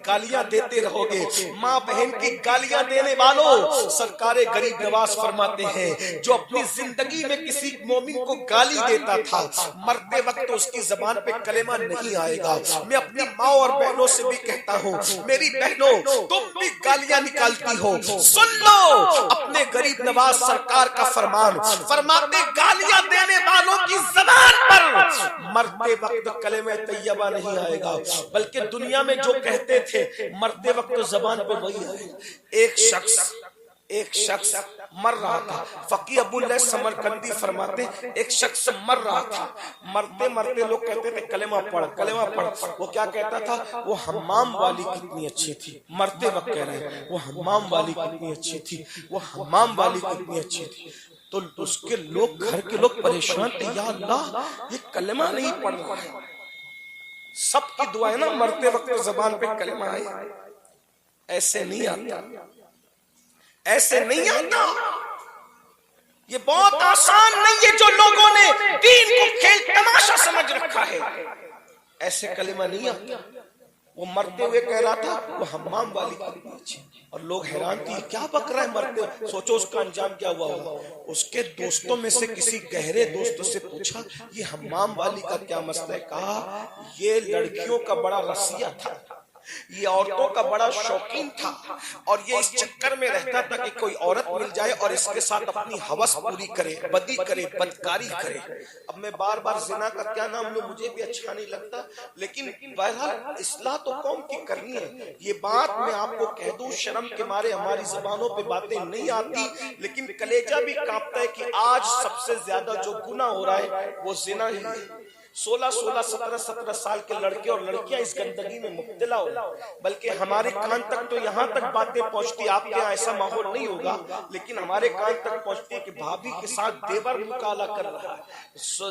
گالیاں دیتے رہو گے، ماں بہن کی گالیاں دینے والوں، سرکار غریب نواز فرماتے ہیں جو اپنی زندگی میں کسی مومن کو گالی دیتا تھا مرتے وقت اس کی زبان پہ کلمہ نہیں آئے گا۔ میں اپنی ماں اور بہنوں سے بھی کہتا ہوں، میری بہنوں تم بھی گالیاں نکالتی ہو، سن لو اپنے غریب نواز سرکار کا فرمان، فرماتے گالیاں دینے والوں کی زبان پر مرتے وقت کلمہ طیبہ نہیں آئے گا، بلکہ دنیا میں جو کہتے تھے مرتے وقت زبان پہ وہی آئے گا۔ ایک شخص مر رہا تھا، فقیہ ابو اللہ سمرقندی فرماتے ایک شخص مر رہا تھا، مرتے مرتے لوگ کہتے تھے کلمہ پڑھ کلمہ پڑھ، وہ کیا کہتا تھا؟ وہ حمام والی کتنی اچھی تھی، مرتے وقت کہہ رہے ہیں وہ حمام والی کتنی اچھی تھی، وہ حمام والی کتنی اچھی تھی۔ تو اس کے لوگ گھر کے لوگ پریشان تھے، یا اللہ یہ کلمہ نہیں پڑھ رہا ہے۔ سب کی دعا ہے نا مرتے وقت زبان پہ کلمہ آئے، ایسے نہیں آتا، ایسے نہیں آتا، یہ بہت آسان نہیں ہے جو لوگوں نے دین کو کھیل تماشا سمجھ رکھا ہے، ایسے کلمہ نہیں آتا۔ وہ مرتے ہوئے کہہ رہا تھا وہ حمام والی کتنی اچھی، اور لوگ حیران تھی کیا بک رہا ہے مرتے ہوئے، سوچو اس کا انجام کیا ہوا ہوگا۔ اس کے دوستوں میں سے کسی گہرے دوست سے پوچھا یہ حمام والی کا کیا مسئلہ ہے؟ کہا یہ لڑکیوں کا بڑا رسیہ تھا، یہ عورتوں کا بڑا شوقین تھا، اور یہ اس چکر میں رہتا تھا کہ کوئی عورت مل جائے اور اس کے ساتھ اپنی ہوس پوری کرے، بدی کرے، بدکاری کرے۔ اب میں بار بار زنا کا کیا نام لوں، مجھے بھی اچھا نہیں لگتا، لیکن بہرحال اصلاح تو قوم کی کرنی ہے۔ یہ بات میں آپ کو کہہ دوں، شرم کے مارے ہماری زبانوں پہ باتیں نہیں آتی، لیکن کلیجہ بھی کانپتا ہے کہ آج سب سے زیادہ جو گناہ ہو رہا ہے وہ زنا ہی ہے۔ 16 سال کے لڑکے اور لڑکیاں اس گندگی میں مبتلا ہو، بلکہ ہمارے کان تک تو یہاں تک باتیں پہنچتی، آپ کے ایسا ماحول نہیں ہوگا، لیکن ہمارے کان تک پہنچتی ہے کہ بھابھی کے ساتھ دیور مکالا کر رہا ہے،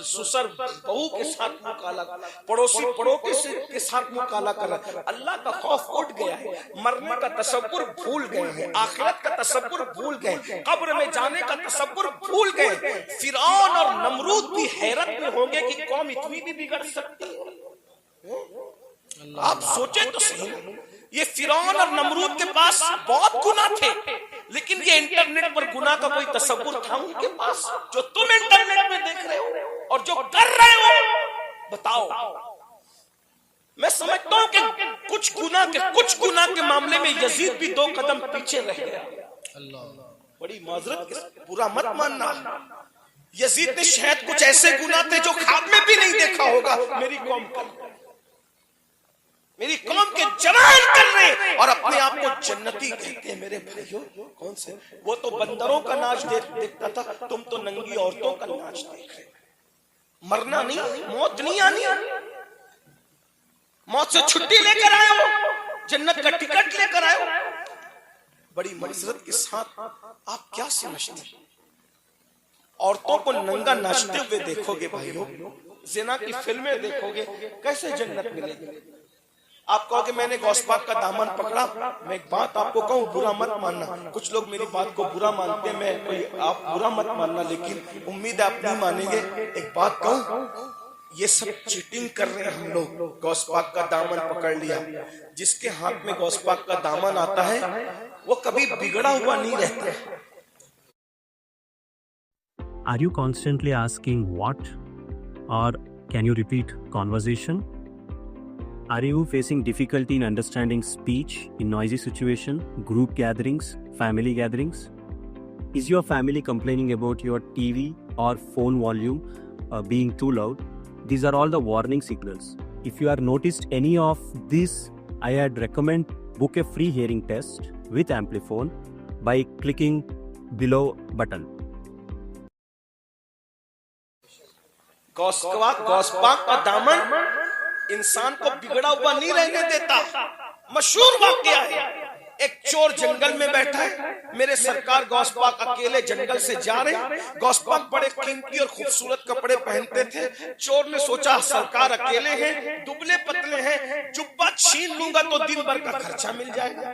سسر بہو کے ساتھ مکالا، پڑوسی پڑوسی کے ساتھ مکالا کر رہا ہے۔ اللہ کا خوف اٹھ گیا ہے، مرنے کا تصور بھول گئے ہیں، آخرت کا تصور بھول گئے، قبر میں جانے کا تصور بھول گئے۔ فرعون اور نمرود بھی حیرت میں ہوں گے کہ قوم اتنی بھی بگڑ سکتی ہے۔ آپ سوچیں تو صحیح، یہ فرعون اور نمرود کے پاس بہت گناہ تھے، لیکن یہ انٹرنیٹ پر گناہ کا کوئی تصور تھا ان کے پاس جو تم انٹرنیٹ میں دیکھ رہے ہو اور جو کر رہے ہو؟ بتاؤ۔ میں سمجھتا ہوں کہ کچھ گناہ کے معاملے میں یزید بھی 2 قدم پیچھے رہ گیا۔ بڑی معذرت کے برا مت ماننا، یزید نے شاید کچھ ایسے گناہ تھے جو خواب میں بھی نہیں دیکھا ہوگا میری قوم کر رہے، میری قوم کے جوان کر رہے اور اپنے آپ کو جنتی کہتے ہیں۔ میرے بھائیوں کون سے؟ وہ تو بندروں کا ناچ دیکھتا تھا، تم تو ننگی عورتوں کا ناچ دیکھ رہے۔ مرنا نہیں، موت نہیں آنی، موت سے چھٹی لے کر آئے ہو، جنت کا ٹکٹ لے کر آئے ہو۔ بڑی معذرت کے ساتھ آپ کیا سمجھتے ہیں؟ عورتوں کو ننگا ناچتے ہوئے دیکھو گے بھائیوں، زنا کی فلمیں دیکھو گے، کیسے جنت ملے گی؟ آپ کہو کہ میں نے غوث پاک کا دامن پکڑا۔ میں ایک بات آپ کو کہوں، برا مت ماننا، کچھ لوگ میری بات کو برا مانتے ہیں، آپ برا مت ماننا، لیکن امید ہے آپ نہیں مانیں گے۔ ایک بات کہوں، یہ سب چیٹنگ کر رہے ہیں ہم لوگ۔ غوث پاک کا دامن پکڑ لیا، جس کے ہاتھ میں غوث پاک کا دامن آتا ہے وہ کبھی بگڑا ہوا نہیں رہتا۔ Are you constantly asking what? Or can you repeat conversation? Are you facing difficulty in understanding speech in noisy situation, group gatherings, family gatherings? Is your family complaining about your TV or phone volume being too loud? These are all the warning signals. If you have noticed any of this, I'd recommend book a free hearing test with Amplifon by clicking below button. Ghaus Pak کا دامن انسان کو بگڑا ہوا نہیں رہنے دیتا۔ مشہور واقعہ ہے، ایک چور جنگل میں بیٹھا ہے، میرے سرکار غوث پاک اکیلے جنگل سے جا رہے ہیں۔ غوث پاک بڑے قیمتی اور خوبصورت کپڑے پہنتے تھے، چور نے سوچا سرکار اکیلے ہیں، دبلے پتلے ہیں، جبہ چھین لوں گا تو دن بھر کا خرچہ مل جائے گا۔